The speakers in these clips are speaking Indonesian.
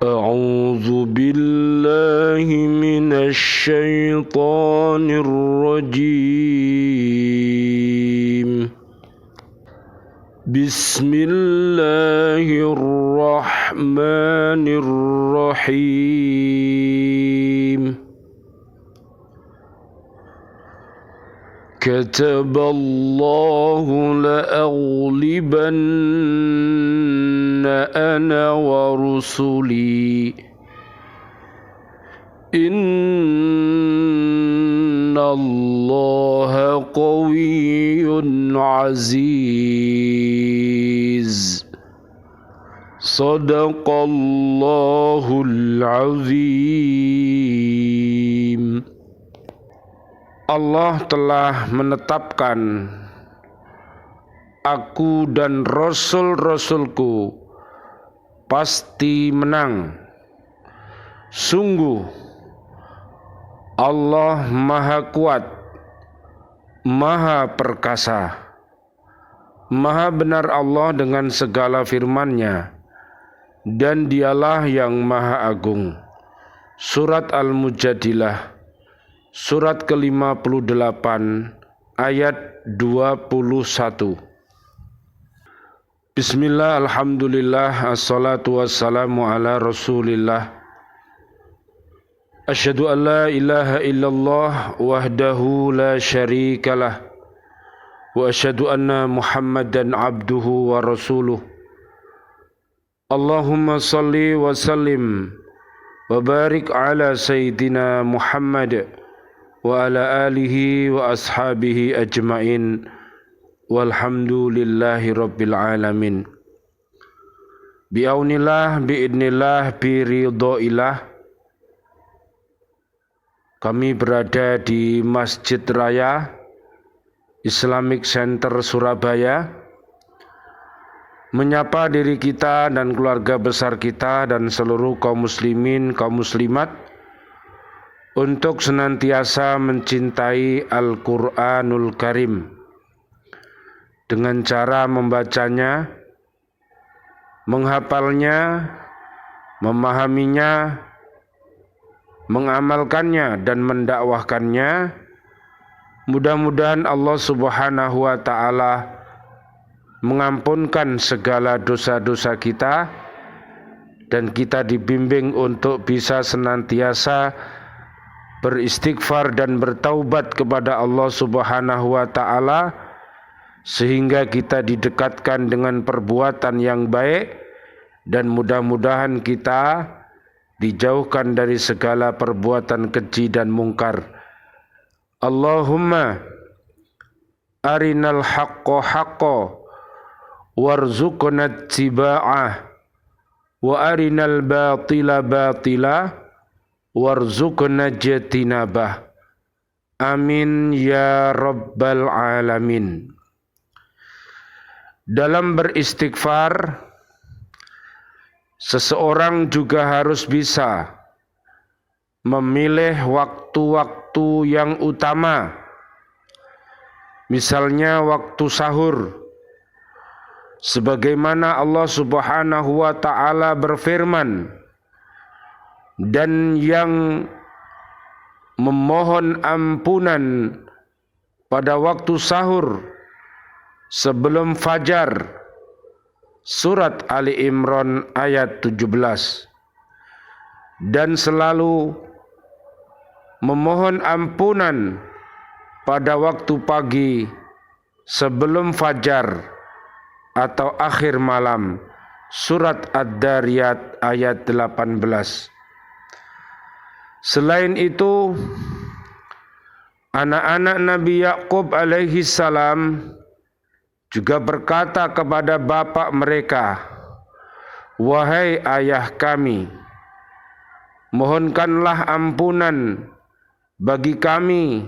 أعوذ بالله من الشيطان الرجيم بسم الله الرحمن الرحيم كتب الله لأغلبن أنا ورسلي إن الله قوي عزيز صدق الله العظيم. Allah telah menetapkan aku dan Rasul-Rasulku pasti menang. Sungguh Allah Maha Kuat, Maha Perkasa. Maha benar Allah dengan segala firman-Nya, dan Dialah yang Maha Agung. Surat Al-Mujadilah Surat ke-58 ayat 21. Bismillah, alhamdulillah, assalatu wassalamu ala rasulillah. Asyhadu an la ilaha illallah wahdahu la syarikalah, wa asyhadu anna Muhammadan abduhu wa rasuluh. Allahumma salli wa sallim wa barik ala sayyidina Muhammad wa ala alihi wa ashabihi ajmain walhamdulillahi rabbil alamin. Bi'aunillah, bi'idnillah, biridhoillah, kami berada di Masjid Raya Islamic Center Surabaya, menyapa diri kita dan keluarga besar kita dan seluruh kaum muslimin, kaum muslimat untuk senantiasa mencintai Al-Quranul Karim dengan cara membacanya, menghafalnya, memahaminya, mengamalkannya dan mendakwahkannya. Mudah-mudahan Allah Subhanahu wa Ta'ala mengampunkan segala dosa-dosa kita dan kita dibimbing untuk bisa senantiasa beristighfar dan bertaubat kepada Allah Subhanahu wa Ta'ala, sehingga kita didekatkan dengan perbuatan yang baik dan mudah-mudahan kita dijauhkan dari segala perbuatan keji dan mungkar. Allahumma arinal haqqa haqqa warzuqna ittiba'ah wa arinal batila batila warzuqna jatinabah. Amin ya rabbal alamin. Dalam beristighfar, seseorang juga harus bisa memilih waktu-waktu yang utama. Misalnya waktu sahur, sebagaimana Allah Subhanahu wa Ta'ala berfirman, dan yang memohon ampunan pada waktu sahur sebelum fajar. Surat Ali Imran ayat 17. Dan selalu memohon ampunan pada waktu pagi sebelum fajar atau akhir malam. Surat Ad-Dariyat ayat 18. Selain itu, anak-anak Nabi Yakub alaihi salam juga berkata kepada bapak mereka, "Wahai ayah kami, mohonkanlah ampunan bagi kami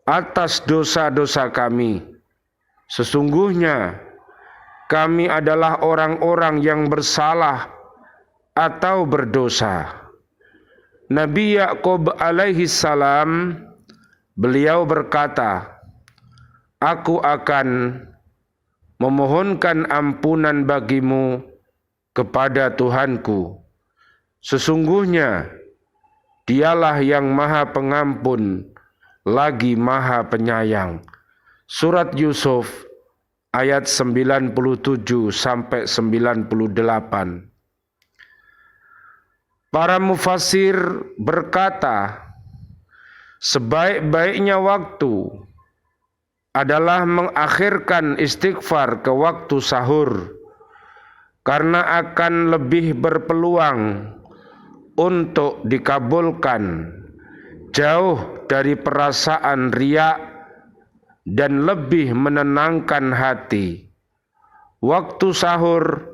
atas dosa-dosa kami. Sesungguhnya kami adalah orang-orang yang bersalah atau berdosa." Nabi Yakub alaihi salam, beliau berkata, "Aku akan memohonkan ampunan bagimu kepada Tuhanku, Sesungguhnya Dialah yang Maha Pengampun lagi Maha Penyayang. Surat Yusuf ayat 97 sampai 98. Para mufassir berkata, sebaik-baiknya waktu adalah mengakhirkan istighfar ke waktu sahur, karena akan lebih berpeluang untuk dikabulkan, jauh dari perasaan riya dan lebih menenangkan hati. Waktu sahur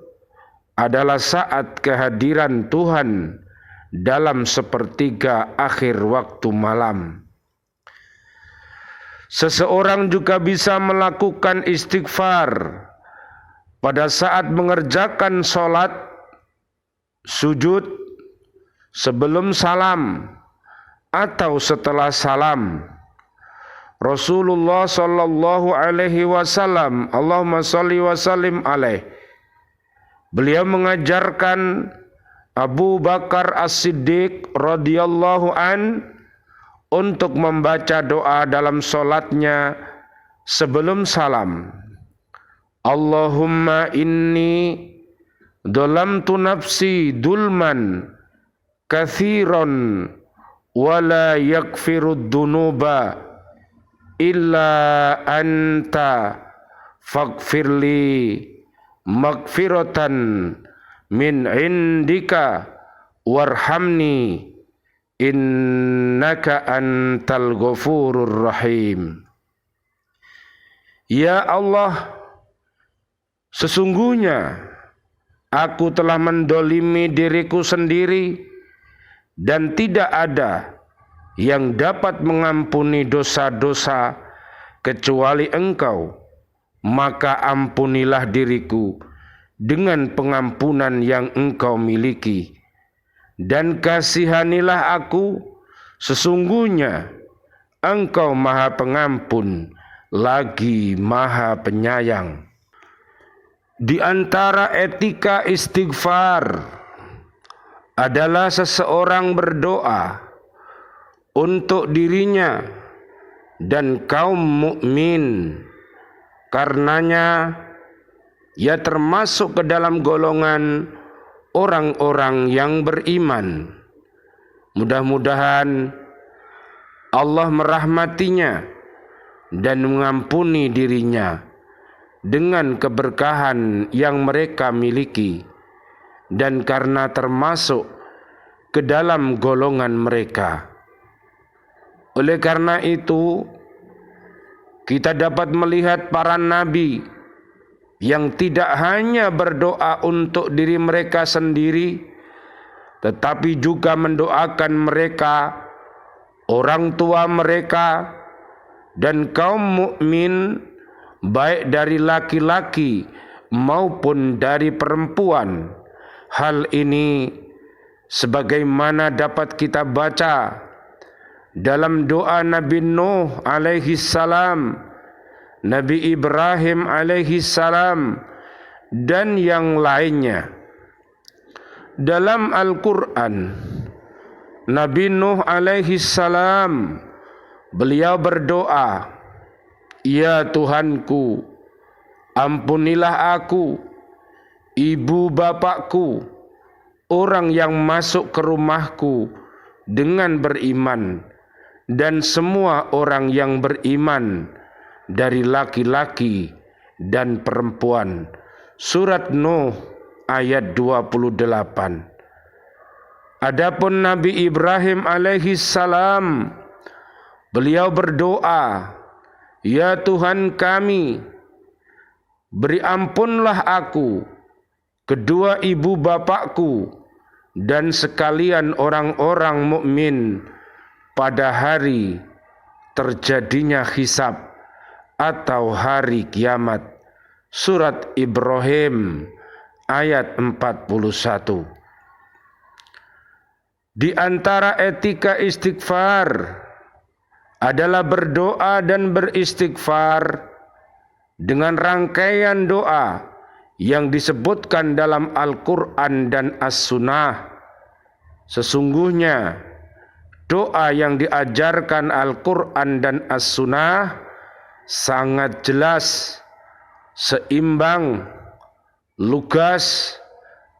adalah saat kehadiran Tuhan dalam sepertiga akhir waktu malam. Seseorang juga bisa melakukan istighfar pada saat mengerjakan sholat, sujud, sebelum salam, atau setelah salam. Rasulullah sallallahu alaihi wasallam, Allahumma shalli wa sallim alaih, beliau mengajarkan Abu Bakar As-Siddiq radhiyallahu an untuk membaca doa dalam sholatnya sebelum salam. Allahumma inni dolamtu nafsi dulman kathiran wala yakfirud dunuba illa anta faghfirli maghfiratan min indika warhamni innaka antal ghafurur rahim. Ya Allah, sesungguhnya aku telah mendolimi diriku sendiri dan tidak ada yang dapat mengampuni dosa-dosa kecuali Engkau. Maka ampunilah diriku dengan pengampunan yang Engkau miliki, dan kasihanilah aku, sesungguhnya Engkau Maha Pengampun lagi Maha Penyayang. Di antara etika istighfar adalah seseorang berdoa untuk dirinya dan kaum mukmin. Karenanya ia termasuk ke dalam golongan orang-orang yang beriman. Mudah-mudahan Allah merahmatinya dan mengampuni dirinya dengan keberkahan yang mereka miliki, dan karena termasuk ke dalam golongan mereka. Oleh karena itu, kita dapat melihat para nabi yang tidak hanya berdoa untuk diri mereka sendiri, tetapi juga mendoakan mereka, orang tua mereka, dan kaum mukmin, baik dari laki-laki maupun dari perempuan. Hal ini sebagaimana dapat kita baca dalam doa Nabi Nuh alaihi salam, Nabi Ibrahim alaihi salam, dan yang lainnya. Dalam Al-Quran, Nabi Nuh alaihi salam, beliau berdoa, ya Tuhanku, ampunilah aku, ibu bapakku, orang yang masuk ke rumahku dengan beriman, dan semua orang yang beriman dari laki-laki dan perempuan. Surat Nuh ayat 28. Adapun Nabi Ibrahim alaihi salam, beliau berdoa, ya Tuhan kami, beri ampunlah aku, kedua ibu bapakku, dan sekalian orang-orang mukmin pada hari terjadinya hisab atau hari kiamat. Surat Ibrahim ayat 41. Di antara etika istighfar adalah berdoa dan beristighfar dengan rangkaian doa yang disebutkan dalam Al-Quran dan As-Sunnah. Sesungguhnya doa yang diajarkan Al-Quran dan As-Sunnah sangat jelas, seimbang, lugas,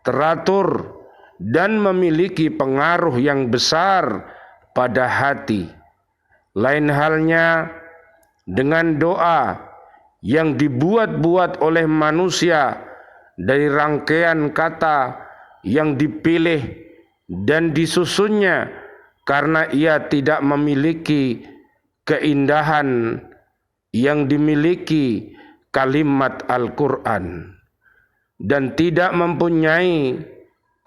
teratur, dan memiliki pengaruh yang besar pada hati. Lain halnya dengan doa yang dibuat-buat oleh manusia dari rangkaian kata yang dipilih dan disusunnya karena ia tidak memiliki keindahan yang dimiliki kalimat Al-Quran dan tidak mempunyai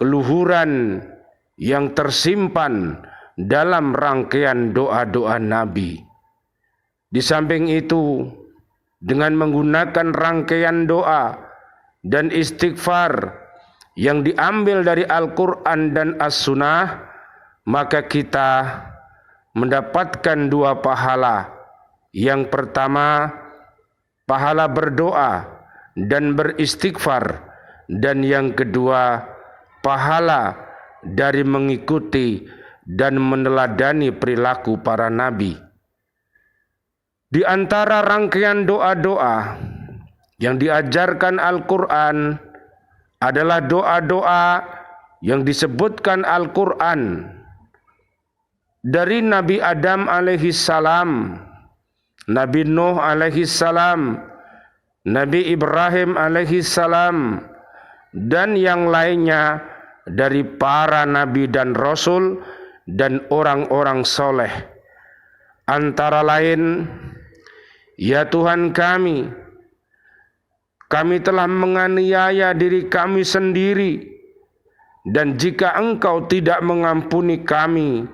keluhuran yang tersimpan dalam rangkaian doa-doa Nabi. Di samping itu, dengan menggunakan rangkaian doa dan istighfar yang diambil dari Al-Quran dan As-Sunnah, maka kita mendapatkan dua pahala. Yang pertama, pahala berdoa dan beristighfar, dan yang kedua, pahala dari mengikuti dan meneladani perilaku para nabi. Di antara rangkaian doa-doa yang diajarkan Al-Quran adalah doa-doa yang disebutkan Al-Quran dari Nabi Adam alaihi salam, Nabi Nuh alaihi salam, Nabi Ibrahim alaihi salam, dan yang lainnya dari para nabi dan rasul dan orang-orang soleh. Antara lain, ya Tuhan kami telah menganiaya diri kami sendiri, dan jika Engkau tidak mengampuni kami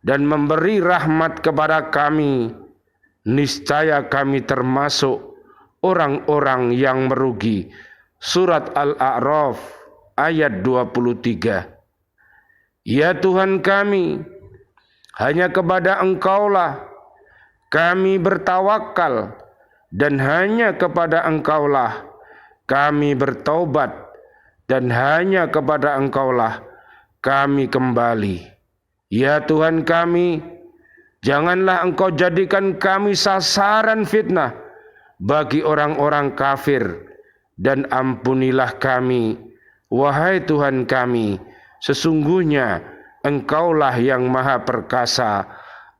dan memberi rahmat kepada kami, niscaya kami termasuk orang-orang yang merugi. Surat Al-A'raf ayat 23. Ya Tuhan kami, hanya kepada Engkaulah kami bertawakal, dan hanya kepada Engkaulah kami bertaubat, dan hanya kepada Engkaulah kami kembali. Ya Tuhan kami, janganlah Engkau jadikan kami sasaran fitnah bagi orang-orang kafir, dan ampunilah kami, wahai Tuhan kami, sesungguhnya Engkaulah yang maha perkasa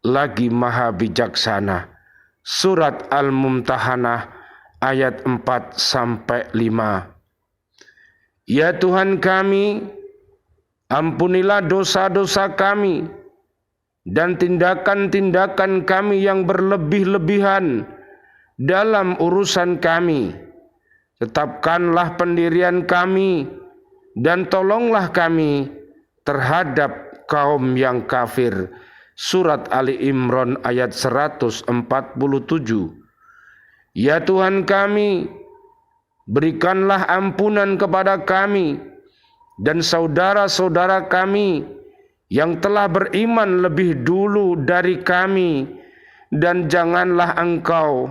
lagi maha bijaksana. Surat Al-Mumtahanah ayat 4-5. Ya Tuhan kami, ampunilah dosa-dosa kami dan tindakan-tindakan kami yang berlebih-lebihan dalam urusan kami. Tetapkanlah pendirian kami dan tolonglah kami terhadap kaum yang kafir. Surat Ali Imran ayat 147. Ya Tuhan kami, berikanlah ampunan kepada kami dan saudara-saudara kami yang telah beriman lebih dulu dari kami, dan janganlah Engkau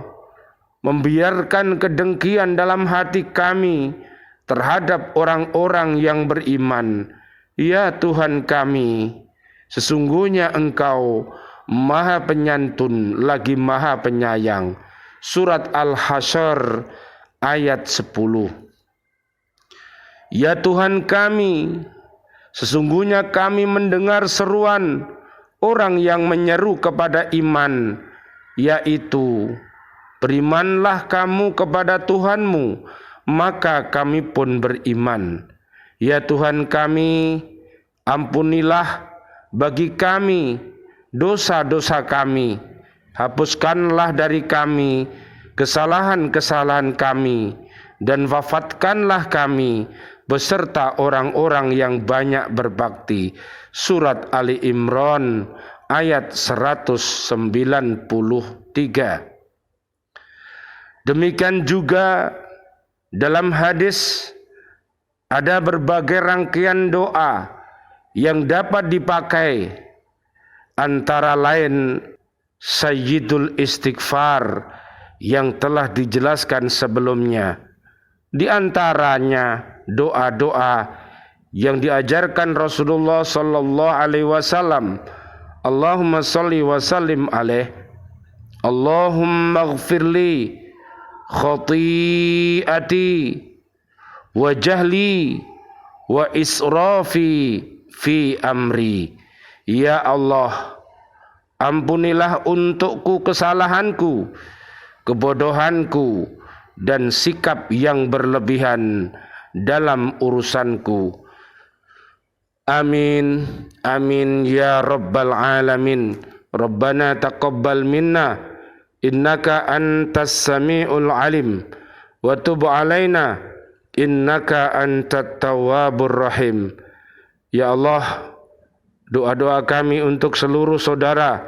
membiarkan kedengkian dalam hati kami terhadap orang-orang yang beriman. Ya Tuhan kami, sesungguhnya Engkau maha penyantun lagi maha penyayang. Surat Al-Hasyr ayat 10. Ya Tuhan kami, sesungguhnya kami mendengar seruan orang yang menyeru kepada iman, yaitu, berimanlah kamu kepada Tuhanmu, maka kami pun beriman. Ya Tuhan kami, ampunilah bagi kami dosa-dosa kami, hapuskanlah dari kami kesalahan-kesalahan kami, dan wafatkanlah kami beserta orang-orang yang banyak berbakti. Surat Ali Imran ayat 193. Demikian juga dalam hadis ada berbagai rangkaian doa yang dapat dipakai, antara lain Sayyidul Istighfar yang telah dijelaskan sebelumnya. Di antaranya doa-doa yang diajarkan Rasulullah sallallahu alaihi wasallam. Allahumma shalli wa sallim alaih. Allahumma ighfirli khati'ati wa jahli wa israfi fi amri. Ya Allah, ampunilah untukku kesalahanku, kebodohanku, dan sikap yang berlebihan dalam urusanku. Amin, amin ya rabbal alamin. Rabbana taqabbal minna innaka antas sami'ul alim wa tub alaina innaka antat tawwabur rahim. Ya Allah, doa-doa kami untuk seluruh saudara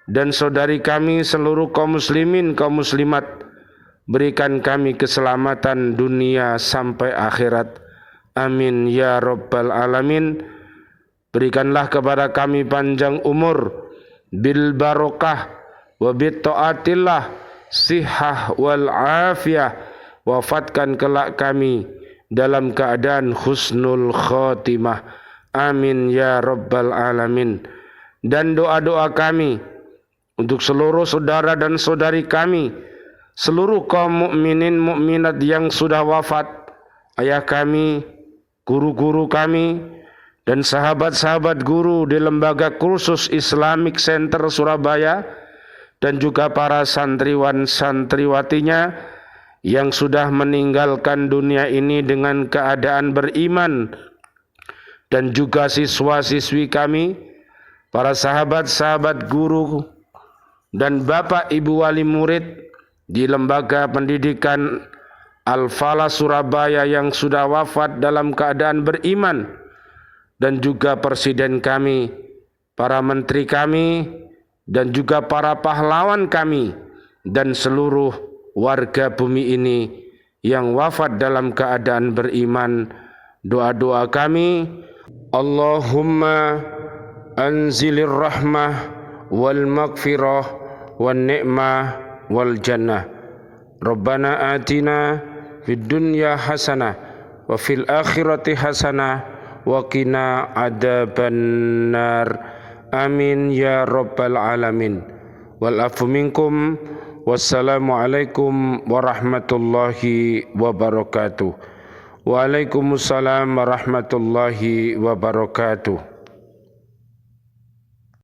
dan saudari kami, seluruh kaum muslimin, kaum muslimat, berikan kami keselamatan dunia sampai akhirat. Amin ya rabbal alamin. Berikanlah kepada kami panjang umur, bil barokah wa bit taatillah, sihah wal afiyah. Wafatkan kelak kami dalam keadaan husnul khotimah. Amin ya rabbal alamin. Dan doa-doa kami untuk seluruh saudara dan saudari kami, seluruh kaum mukminin mukminat yang sudah wafat, ayah kami, guru-guru kami, dan sahabat-sahabat guru di Lembaga Kursus Islamic Center Surabaya, dan juga para santriwan santriwatinya yang sudah meninggalkan dunia ini dengan keadaan beriman, dan juga siswa-siswi kami, para sahabat-sahabat guru, dan bapak ibu wali murid di Lembaga Pendidikan Al-Falah Surabaya yang sudah wafat dalam keadaan beriman, dan juga presiden kami, para menteri kami, dan juga para pahlawan kami, dan seluruh warga bumi ini yang wafat dalam keadaan beriman. Doa-doa kami, Allahumma anzilir rahmah wal maghfirah wan ni'mah wal jannah. Rabbana atina fid dunya hasanah wa fil akhirati hasanah wa qina adzabannar. Amin ya rabbal alamin. Wal afu minkum. Wassalamu alaikum warahmatullahi wabarakatuh. Waalaikumsalam warahmatullahi wabarakatuh.